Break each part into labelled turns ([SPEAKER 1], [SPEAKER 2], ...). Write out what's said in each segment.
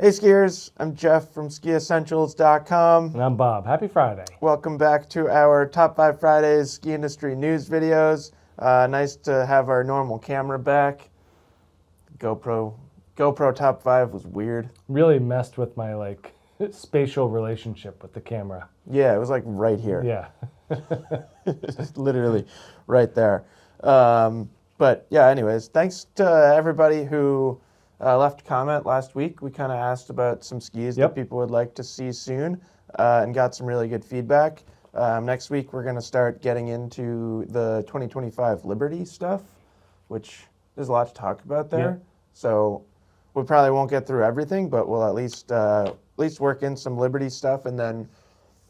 [SPEAKER 1] Hey skiers, I'm Jeff from skiessentials.com.
[SPEAKER 2] And I'm Bob. Happy Friday.
[SPEAKER 1] Welcome back to our Top 5 Fridays ski industry news videos. Nice to have our normal camera back. GoPro Top 5 was weird.
[SPEAKER 2] Really messed with my spatial relationship with the camera.
[SPEAKER 1] Yeah, it was like right here.
[SPEAKER 2] Yeah.
[SPEAKER 1] Literally right there. But yeah, anyways, thanks to everybody who left a comment last week. We kind of asked about some skis that people would like to see soon and got some really good feedback. Next week, we're going to start getting into the 2025 Liberty stuff, which there's a lot to talk about there.
[SPEAKER 2] Yeah.
[SPEAKER 1] So we probably won't get through everything, but we'll at least work in some Liberty stuff, and then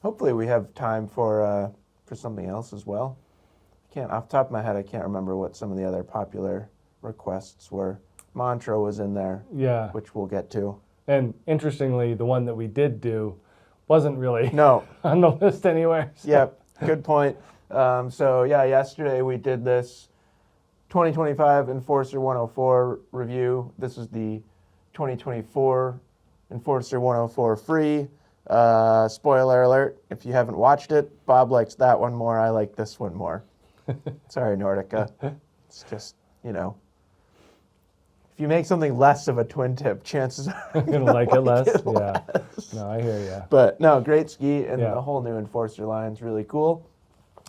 [SPEAKER 1] hopefully we have time for something else as well. Off the top of my head, I can't remember what some of the other popular requests were. Mantra was in there,
[SPEAKER 2] Yeah.
[SPEAKER 1] which we'll get to.
[SPEAKER 2] And interestingly, the one that we did do wasn't really
[SPEAKER 1] No.
[SPEAKER 2] on the list anywhere. So.
[SPEAKER 1] Yep, good point. So yeah, yesterday we did this 2025 Enforcer 104 review. This is the 2024 Enforcer 104 free. Spoiler alert, if you haven't watched it, Bob likes that one more. I like this one more. Sorry, Nordica. It's just, if you make something less of a twin tip, chances are
[SPEAKER 2] I'm going to like it less. Yeah. No, I hear you.
[SPEAKER 1] But no, great ski, and the whole new Enforcer line's really cool.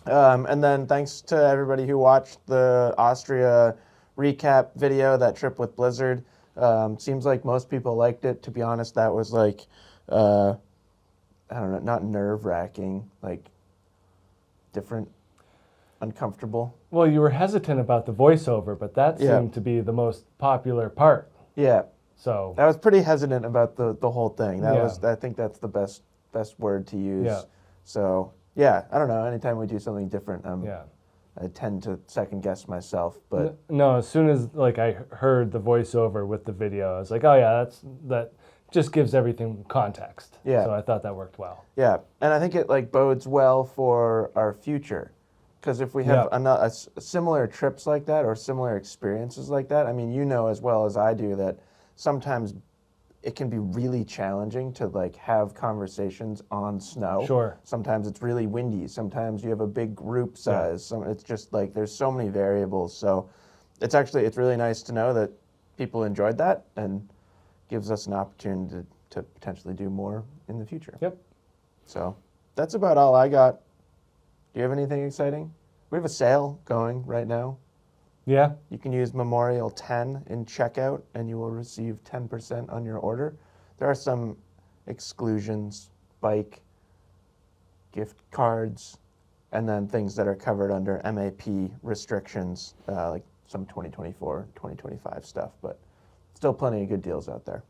[SPEAKER 1] And then thanks to everybody who watched the Austria recap video, that trip with Blizzard. Seems like most people liked it. To be honest, that was I don't know, not nerve-wracking, different, uncomfortable.
[SPEAKER 2] Well, you were hesitant about the voiceover, but that seemed to be the most popular part.
[SPEAKER 1] Yeah.
[SPEAKER 2] So
[SPEAKER 1] I was pretty hesitant about the whole thing. I think that's the best word to use.
[SPEAKER 2] Yeah.
[SPEAKER 1] So yeah, I don't know. Anytime we do something different, I tend to second guess myself. But
[SPEAKER 2] no, as soon as I heard the voiceover with the video, I was like, oh yeah, that just gives everything context.
[SPEAKER 1] Yeah.
[SPEAKER 2] So I thought that worked well.
[SPEAKER 1] Yeah, and I think it bodes well for our future. Because if we have similar trips like that or similar experiences like that, I mean, you know as well as I do that sometimes it can be really challenging to have conversations on snow.
[SPEAKER 2] Sure.
[SPEAKER 1] Sometimes it's really windy. Sometimes you have a big group size. It's just there's so many variables. So it's really nice to know that people enjoyed that and gives us an opportunity to potentially do more in the future.
[SPEAKER 2] Yep.
[SPEAKER 1] So that's about all I got. Do you have anything exciting? We have a sale going right now.
[SPEAKER 2] Yeah.
[SPEAKER 1] You can use Memorial 10 in checkout and you will receive 10% on your order. There are some exclusions, bike, gift cards, and then things that are covered under MAP restrictions, like some 2024, 2025 stuff, but still plenty of good deals out there.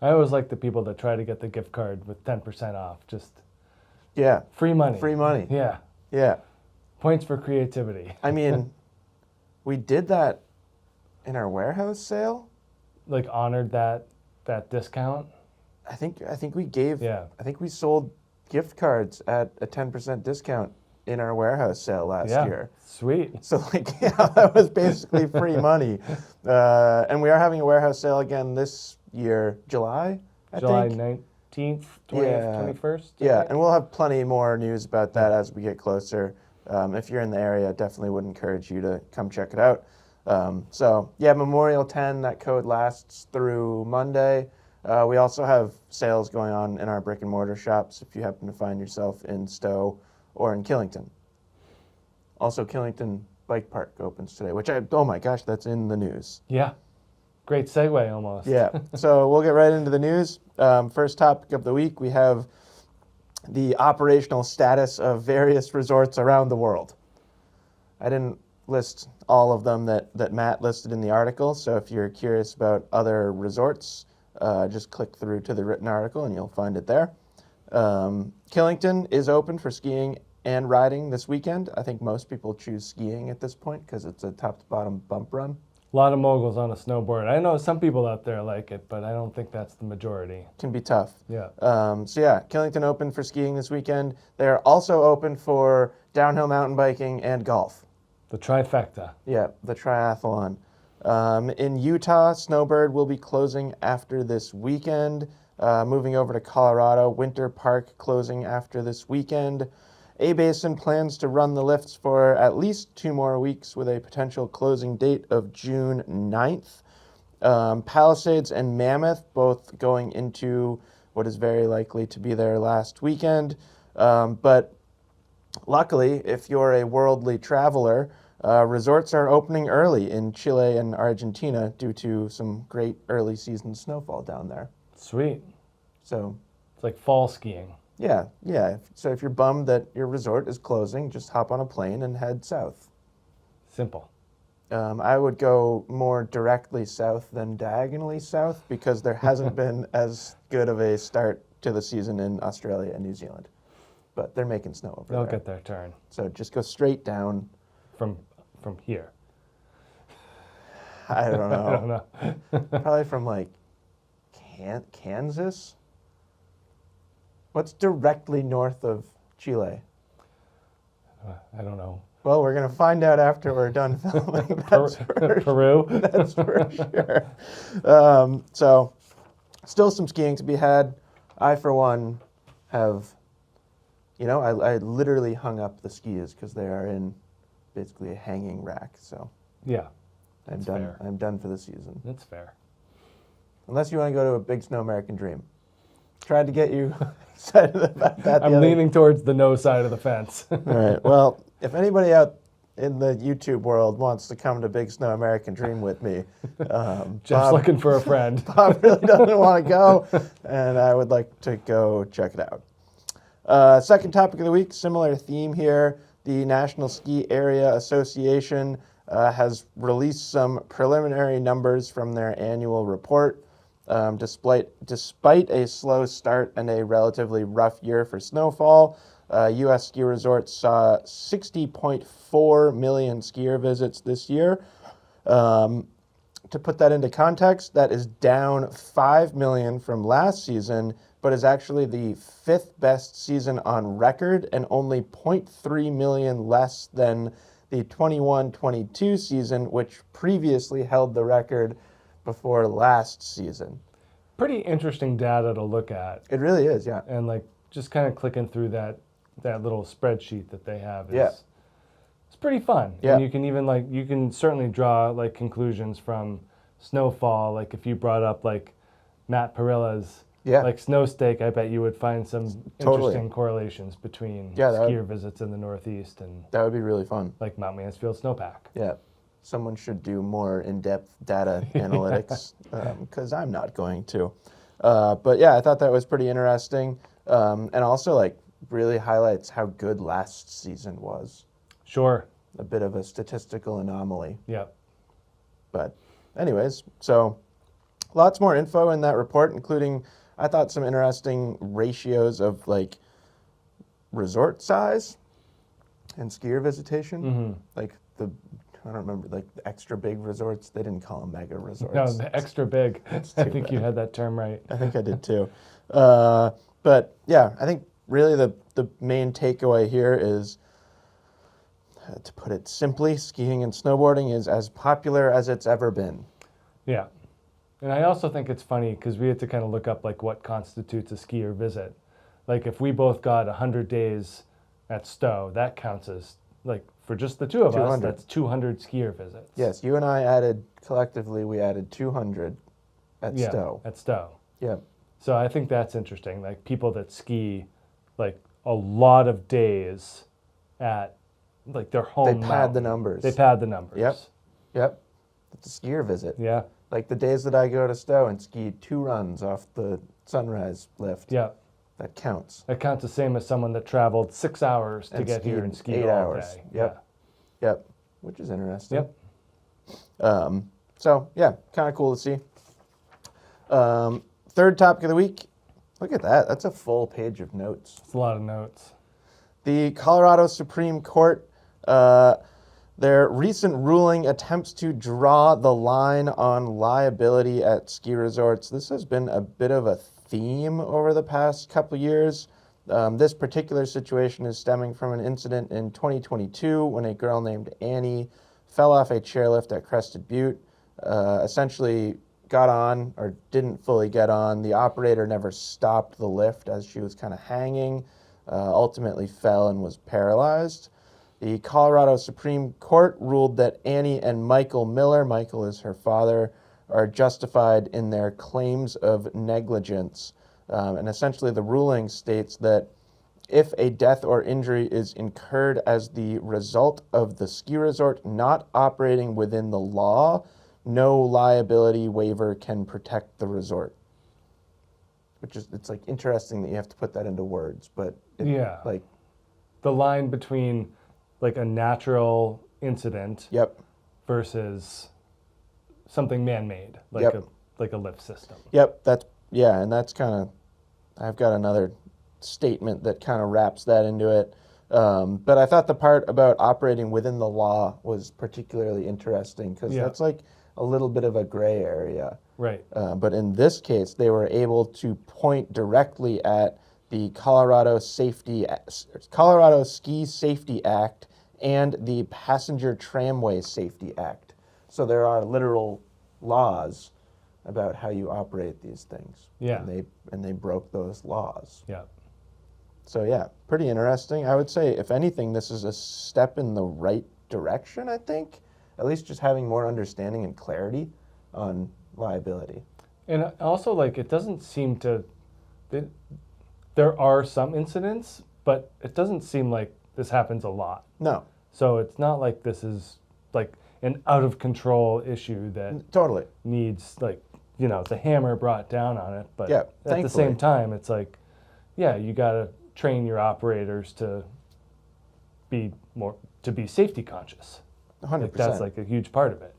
[SPEAKER 2] I always like the people that try to get the gift card with 10% off. Just free money.
[SPEAKER 1] Free money.
[SPEAKER 2] Yeah.
[SPEAKER 1] Yeah.
[SPEAKER 2] Points for creativity.
[SPEAKER 1] I mean, we did that in our warehouse sale.
[SPEAKER 2] Honored that discount.
[SPEAKER 1] I think we gave.
[SPEAKER 2] Yeah.
[SPEAKER 1] I think we sold gift cards at a 10% discount in our warehouse sale last year.
[SPEAKER 2] Sweet.
[SPEAKER 1] So that was basically free money. And we are having a warehouse sale again this year, July.
[SPEAKER 2] July
[SPEAKER 1] think.
[SPEAKER 2] 19th, 20th, 21st.
[SPEAKER 1] Yeah, and we'll have plenty more news about that as we get closer. If you're in the area, I definitely would encourage you to come check it out. Memorial 10, that code lasts through Monday. We also have sales going on in our brick and mortar shops if you happen to find yourself in Stowe or in Killington. Also, Killington Bike Park opens today, oh my gosh, that's in the news.
[SPEAKER 2] Yeah. Great segue almost.
[SPEAKER 1] Yeah, so we'll get right into the news. First topic of the week, we have the operational status of various resorts around the world. I didn't list all of them that Matt listed in the article, so if you're curious about other resorts, just click through to the written article and you'll find it there. Killington is open for skiing and riding this weekend. I think most people choose skiing at this point because it's a top-to-bottom bump run.
[SPEAKER 2] A lot of moguls on a snowboard. I know some people out there like it, but I don't think that's the majority.
[SPEAKER 1] Can be tough.
[SPEAKER 2] Yeah.
[SPEAKER 1] Killington open for skiing this weekend. They are also open for downhill mountain biking and golf.
[SPEAKER 2] The trifecta.
[SPEAKER 1] Yeah, the triathlon. In Utah, Snowbird will be closing after this weekend. Moving over to Colorado, Winter Park closing after this weekend. A-Basin plans to run the lifts for at least 2 more weeks with a potential closing date of June 9th. Palisades and Mammoth both going into what is very likely to be their last weekend. But luckily, if you're a worldly traveler, resorts are opening early in Chile and Argentina due to some great early season snowfall down there.
[SPEAKER 2] Sweet.
[SPEAKER 1] So
[SPEAKER 2] It's like fall skiing.
[SPEAKER 1] yeah. So if you're bummed that your resort is closing, just hop on a plane and head south.
[SPEAKER 2] Simple.
[SPEAKER 1] I would go more directly south than diagonally south because there hasn't been as good of a start to the season in Australia and New Zealand. But they're making snow over
[SPEAKER 2] They'll
[SPEAKER 1] there.
[SPEAKER 2] get their turn
[SPEAKER 1] So just go straight down.
[SPEAKER 2] from here.
[SPEAKER 1] I don't know.
[SPEAKER 2] I don't know.
[SPEAKER 1] Probably from like Kansas. What's directly north of Chile?
[SPEAKER 2] I don't know.
[SPEAKER 1] Well, we're going to find out after we're done filming. That's
[SPEAKER 2] Peru?
[SPEAKER 1] That's for sure. So, still some skiing to be had. I, for one, have, I literally hung up the skis because they are in basically a hanging rack. So,
[SPEAKER 2] Yeah,
[SPEAKER 1] I'm
[SPEAKER 2] that's
[SPEAKER 1] done.
[SPEAKER 2] fair.
[SPEAKER 1] I'm done for the season.
[SPEAKER 2] That's fair.
[SPEAKER 1] Unless you want to go to a Big Snow American Dream. Tried to get you excited about that.
[SPEAKER 2] I'm leaning towards the no side of the fence.
[SPEAKER 1] All right. Well, if anybody out in the YouTube world wants to come to Big Snow American Dream with me,
[SPEAKER 2] Jeff's looking for a friend.
[SPEAKER 1] Bob really doesn't want to go, and I would like to go check it out. Second topic of the week, similar theme here. The National Ski Area Association has released some preliminary numbers from their annual report. Despite a slow start and a relatively rough year for snowfall, U.S. ski resorts saw 60.4 million skier visits this year. To put that into context, that is down 5 million from last season, but is actually the 5th best season on record and only 0.3 million less than the 21-22 season, which previously held the record before last season.
[SPEAKER 2] Pretty interesting data to look at.
[SPEAKER 1] It really is, yeah.
[SPEAKER 2] And like just kind of clicking through that little spreadsheet that they have is it's pretty fun.
[SPEAKER 1] Yeah.
[SPEAKER 2] And you can even you can certainly draw like conclusions from snowfall. Like if you brought up like Matt Perilla's like snow stake, I bet you would find some interesting correlations between skier visits in the Northeast and
[SPEAKER 1] that would be really fun.
[SPEAKER 2] Like Mount Mansfield snowpack.
[SPEAKER 1] Yeah. Someone should do more in-depth data analytics because I'm not going to. But yeah, I thought that was pretty interesting. And also really highlights how good last season was.
[SPEAKER 2] Sure.
[SPEAKER 1] A bit of a statistical anomaly.
[SPEAKER 2] Yeah.
[SPEAKER 1] But anyways, so lots more info in that report, including, I thought, some interesting ratios of resort size and skier visitation.
[SPEAKER 2] Mm-hmm.
[SPEAKER 1] I don't remember, the extra big resorts. They didn't call them mega resorts.
[SPEAKER 2] No, the extra big. I think you had that term right.
[SPEAKER 1] I think I did too. But yeah, I think really the main takeaway here is, to put it simply, skiing and snowboarding is as popular as it's ever been.
[SPEAKER 2] Yeah. And I also think it's funny because we had to kind of look up what constitutes a skier visit. Like if we both got 100 days at Stowe, that counts as for just the two of us, that's 200 skier visits.
[SPEAKER 1] Yes, you and I collectively, we added 200 at Stowe.
[SPEAKER 2] At Stowe.
[SPEAKER 1] Yeah.
[SPEAKER 2] So I think that's interesting. People that ski a lot of days at their home
[SPEAKER 1] They pad the numbers.
[SPEAKER 2] They pad the numbers.
[SPEAKER 1] Yep. It's a skier visit.
[SPEAKER 2] Yeah.
[SPEAKER 1] The days that I go to Stowe and ski 2 runs off the Sunrise lift.
[SPEAKER 2] Yeah.
[SPEAKER 1] That counts.
[SPEAKER 2] That counts the same as someone that traveled 6 hours to get here and skied
[SPEAKER 1] 8
[SPEAKER 2] all
[SPEAKER 1] hours.
[SPEAKER 2] day.
[SPEAKER 1] Yep.
[SPEAKER 2] Yeah.
[SPEAKER 1] Yep. Which is interesting.
[SPEAKER 2] Yep.
[SPEAKER 1] So yeah, kind of cool to see. Third topic of the week. Look at that. That's a full page of notes.
[SPEAKER 2] It's a lot of notes.
[SPEAKER 1] The Colorado Supreme Court, their recent ruling attempts to draw the line on liability at ski resorts. This has been a bit of a theme over the past couple of years. This particular situation is stemming from an incident in 2022 when a girl named Annie fell off a chairlift at Crested Butte, essentially got on, or didn't fully get on. The operator never stopped the lift as she was kind of hanging, ultimately fell and was paralyzed. The Colorado Supreme Court ruled that Annie and Michael Miller, Michael is her father, are justified in their claims of negligence. And essentially the ruling states that if a death or injury is incurred as the result of the ski resort not operating within the law, no liability waiver can protect the resort. Which is, it's like interesting that you have to put that into words, but like
[SPEAKER 2] the line between like a natural incident versus something man-made, like a lift system.
[SPEAKER 1] And that's kind of, I've got another statement that kind of wraps that into it. But I thought the part about operating within the law was particularly interesting because that's like a little bit of a gray area.
[SPEAKER 2] Right.
[SPEAKER 1] But in this case, they were able to point directly at the Colorado Ski Safety Act and the Passenger Tramway Safety Act. So there are literal laws about how you operate these things.
[SPEAKER 2] Yeah.
[SPEAKER 1] And they broke those laws.
[SPEAKER 2] Yeah.
[SPEAKER 1] So yeah, pretty interesting. I would say, if anything, this is a step in the right direction, I think. At least just having more understanding and clarity on liability.
[SPEAKER 2] And also, like, it doesn't seem to... There are some incidents, but it doesn't seem like this happens a lot.
[SPEAKER 1] No.
[SPEAKER 2] So it's not like this is, like, an out-of-control issue that
[SPEAKER 1] totally
[SPEAKER 2] needs, like, you know, the hammer brought down on it. But at
[SPEAKER 1] thankfully.
[SPEAKER 2] The same time, it's like, you got to train your operators to be safety conscious.
[SPEAKER 1] 100%.
[SPEAKER 2] Like, that's like a huge part of it.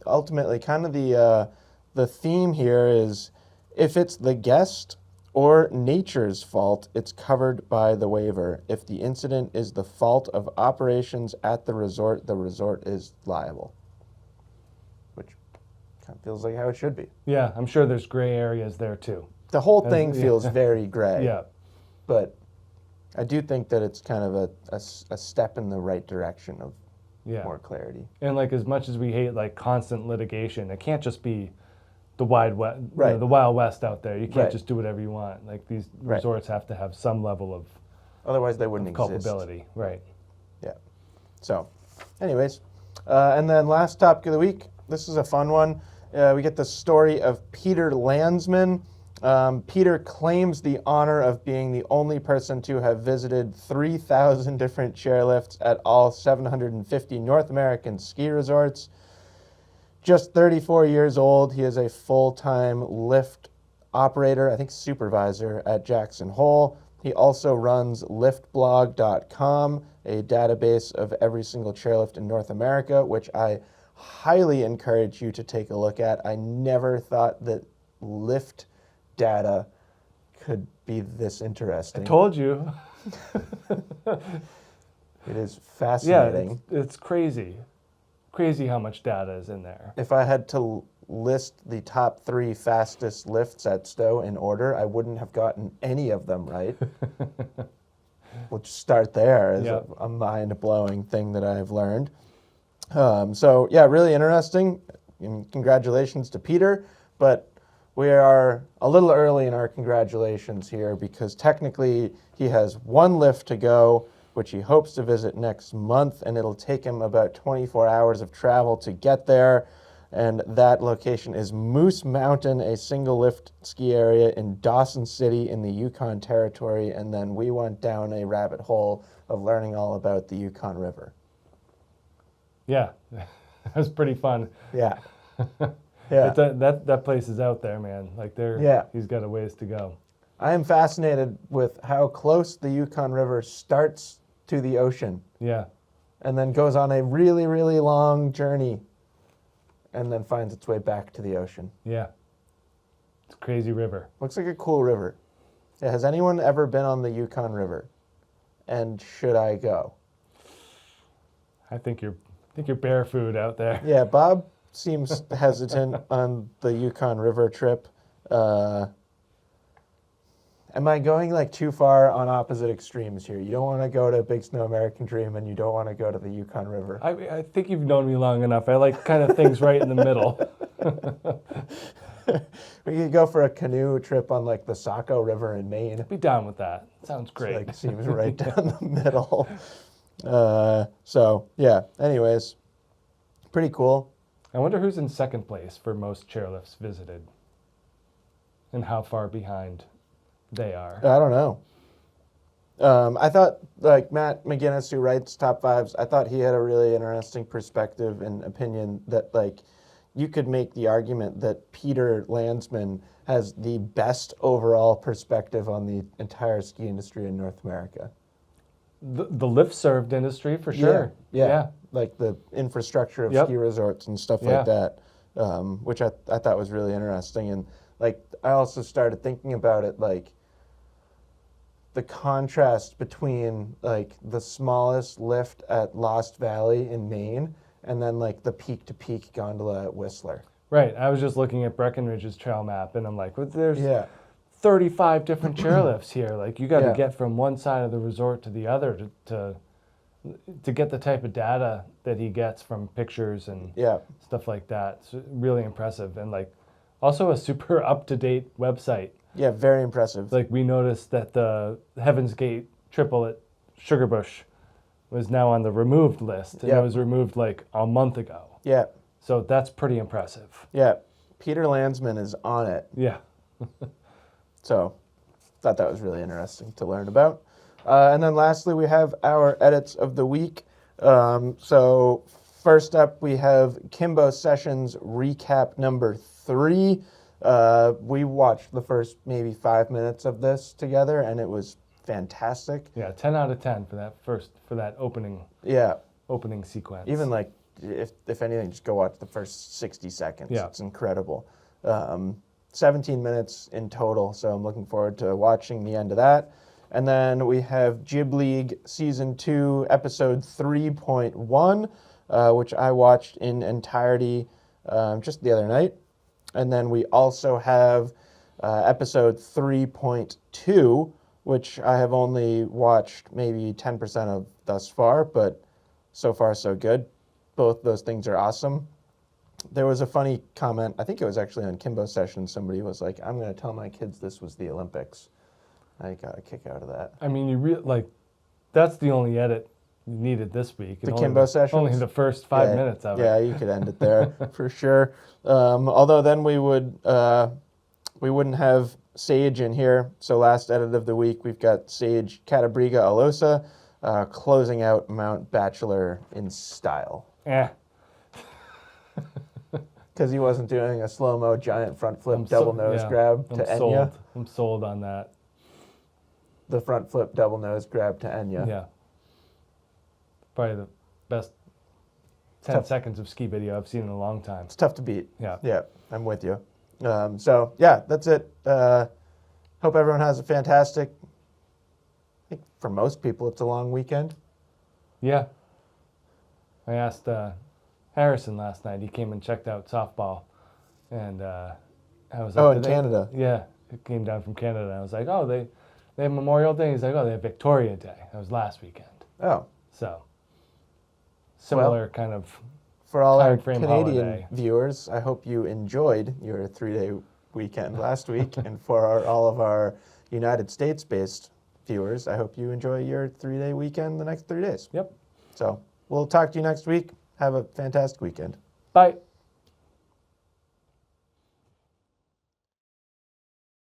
[SPEAKER 1] Ultimately, kind of the theme here is, if it's the guest or nature's fault, it's covered by the waiver. If the incident is the fault of operations at the resort is liable. Which kind of feels like how it should be.
[SPEAKER 2] Yeah, I'm sure there's gray areas there too.
[SPEAKER 1] The whole thing feels very gray.
[SPEAKER 2] Yeah.
[SPEAKER 1] But I do think that it's kind of a step in the right direction of more clarity.
[SPEAKER 2] And like, as much as we hate like constant litigation, it can't just be the Wild West out there. You can't just do whatever you want. Like, these resorts have to have some level of
[SPEAKER 1] otherwise they wouldn't exist.
[SPEAKER 2] Culpability. Right.
[SPEAKER 1] Yeah. So, anyways, and then last topic of the week. This is a fun one. We get the story of Peter Landsman. Peter claims the honor of being the only person to have visited 3,000 different chairlifts at all 750 North American ski resorts. Just 34 years old, he is a full-time lift operator, I think supervisor, at Jackson Hole. He also runs liftblog.com, a database of every single chairlift in North America, which I highly encourage you to take a look at. I never thought that lift data could be this interesting.
[SPEAKER 2] I told you.
[SPEAKER 1] It is fascinating.
[SPEAKER 2] Yeah, it's crazy. Crazy how much data is in there.
[SPEAKER 1] If I had to list the top 3 fastest lifts at Stowe in order, I wouldn't have gotten any of them right. We'll just start there as a mind-blowing thing that I've learned. Really interesting. And congratulations to Peter, but we are a little early in our congratulations here because technically he has 1 lift to go, which he hopes to visit next month, and it'll take him about 24 hours of travel to get there. And that location is Moose Mountain, a single lift ski area in Dawson City in the Yukon Territory. And then we went down a rabbit hole of learning all about the Yukon River.
[SPEAKER 2] Yeah, that was pretty fun.
[SPEAKER 1] Yeah.
[SPEAKER 2] Yeah. That place is out there, man. Like, he's got a ways to go.
[SPEAKER 1] I am fascinated with how close the Yukon River starts to the ocean.
[SPEAKER 2] Yeah.
[SPEAKER 1] And then goes on a really, really long journey and then finds its way back to the ocean.
[SPEAKER 2] Yeah. It's a crazy river.
[SPEAKER 1] Looks like a cool river. Yeah, has anyone ever been on the Yukon River? And should I go?
[SPEAKER 2] I think you're bear food out there.
[SPEAKER 1] Yeah, Bob seems hesitant on the Yukon River trip. Am I going like too far on opposite extremes here? You don't want to go to Big Snow American Dream, and you don't want to go to the Yukon River.
[SPEAKER 2] I think you've known me long enough. I like kind of things right in the middle.
[SPEAKER 1] We could go for a canoe trip on like the Saco River in Maine.
[SPEAKER 2] Be down with that. Sounds great.
[SPEAKER 1] Like seems right down the middle. So yeah. Anyways, pretty cool.
[SPEAKER 2] I wonder who's in second place for most chairlifts visited, and how far behind they are.
[SPEAKER 1] I don't know. I thought like Matt McGinnis, who writes top fives, I thought he had a really interesting perspective and opinion that like you could make the argument that Peter Landsman has the best overall perspective on the entire ski industry in North America.
[SPEAKER 2] The lift-served industry, for sure.
[SPEAKER 1] Yeah. Like the infrastructure of ski resorts and stuff like that, which I thought was really interesting. And like I also started thinking about it, like the contrast between like the smallest lift at Lost Valley in Maine and then like the peak-to-peak gondola at Whistler.
[SPEAKER 2] Right. I was just looking at Breckenridge's trail map, and I'm like, well, there's 35 different chairlifts here. Like, you got to get from one side of the resort to the other to get the type of data that he gets from pictures and stuff like that. It's really impressive, and like also a super up-to-date website.
[SPEAKER 1] Yeah, very impressive.
[SPEAKER 2] Like, we noticed that the Heaven's Gate triple at Sugarbush was now on the removed list, and it was removed like a month ago.
[SPEAKER 1] Yeah.
[SPEAKER 2] So that's pretty impressive.
[SPEAKER 1] Yeah. Peter Landsman is on it.
[SPEAKER 2] Yeah.
[SPEAKER 1] So thought that was really interesting to learn about. And then lastly, we have our edits of the week. So first up, we have Kimbo Sessions recap number 3. We watched the first maybe 5 minutes of this together, and it was fantastic.
[SPEAKER 2] Yeah, 10 out of 10 for that opening.
[SPEAKER 1] Yeah.
[SPEAKER 2] Opening sequence.
[SPEAKER 1] Even like if anything, just go watch the first 60 seconds.
[SPEAKER 2] Yeah.
[SPEAKER 1] It's incredible. 17 minutes in total, so I'm looking forward to watching the end of that. And then we have Jib League Season 2, Episode 3.1, which I watched in entirety just the other night. And then we also have Episode 3.2, which I have only watched maybe 10% of thus far, but so far so good. Both those things are awesome. There was a funny comment, I think it was actually on Kimbo Session, somebody was like, I'm going to tell my kids this was the Olympics. I got a kick out of that.
[SPEAKER 2] I mean, that's the only edit you needed this week.
[SPEAKER 1] The Kimbo Sessions?
[SPEAKER 2] Only the first 5 minutes of it.
[SPEAKER 1] Yeah, you could end it there for sure. Although then we wouldn't have Sage in here. So last edit of the week, we've got Sage Catabriga Alosa closing out Mount Bachelor in style. Because he wasn't doing a slow-mo giant front flip double nose grab to Enya.
[SPEAKER 2] I'm sold on that.
[SPEAKER 1] The front flip double nose grab to Enya.
[SPEAKER 2] Yeah. Probably the best 10 seconds of ski video I've seen in a long time.
[SPEAKER 1] It's tough to beat.
[SPEAKER 2] Yeah.
[SPEAKER 1] Yeah, I'm with you. So, yeah, that's it. Hope everyone has a fantastic, I think for most people it's a long weekend.
[SPEAKER 2] Yeah. I asked Harrison last night. He came and checked out softball. And I was like,
[SPEAKER 1] in Canada.
[SPEAKER 2] Yeah. It came down from Canada. I was like, oh, they have Memorial Day? He's like, oh, they have Victoria Day. That was last weekend.
[SPEAKER 1] Oh.
[SPEAKER 2] So, similar kind of
[SPEAKER 1] for all our
[SPEAKER 2] Canadian
[SPEAKER 1] holiday viewers, I hope you enjoyed your 3-day weekend last week. And for all of our United States-based viewers, I hope you enjoy your 3-day weekend the next 3 days.
[SPEAKER 2] Yep.
[SPEAKER 1] So we'll talk to you next week. Have a fantastic weekend.
[SPEAKER 2] Bye.